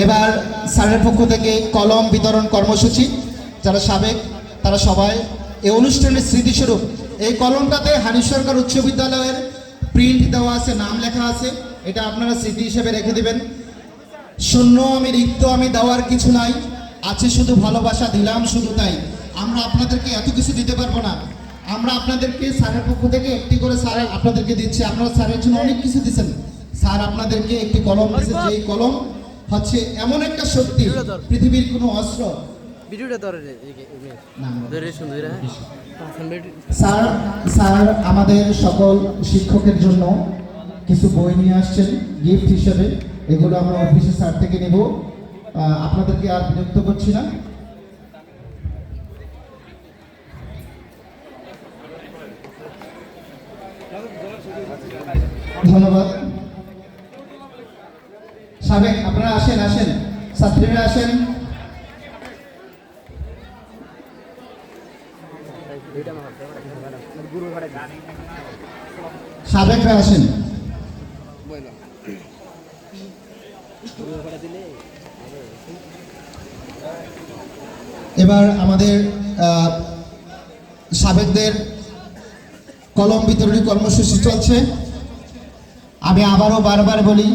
এবার স্যারের পক্ষ থেকে কলম বিতরণ কর্মসূচি, যারা সাবেক তারা সবাই এই অনুষ্ঠানের স্মৃতিস্বরূপ এই কলমটাতে হানিফ সরকার উচ্চ বিদ্যালয়ের প্রিন্ট দেওয়া আছে, নাম লেখা আছে, এটা আপনারা স্মৃতি হিসেবে রেখে দিবেন। শূন্য আমি রিক্ত আমি দেওয়ার কিছু নাই, আছে শুধু ভালোবাসা দিলাম শুধু তাই। আমরা আপনাদেরকে এত কিছু দিতে পারবো না, আমরা আপনাদেরকে স্যারের পক্ষ থেকে একটি করে স্যার আপনাদেরকে দিচ্ছি। আপনারা স্যারের জন্য অনেক কিছু দিচ্ছেন, স্যার আপনাদেরকে একটি কলম দিচ্ছে, যেই কলম হচ্ছে এমন একটা শক্তি পৃথিবীর কোনো অস্ত্র। স্যার আমাদের সকল শিক্ষকের জন্য কিছু বই নিয়ে আসছেন গিফট হিসেবে, এগুলো আমরা অফিসে স্যার থেকে নেব। আপনাদেরকে আর বিরক্ত করছি না। ধন্যবাদ। সাবেক আপনারা আসেন, আসেন ছাত্রীরা আসেন। সাবেকরা আসেন। এবার আমাদের সাবেকদের কলম বিতরণী কর্মসূচি চলছে। আমি আবারও বারবার বলি,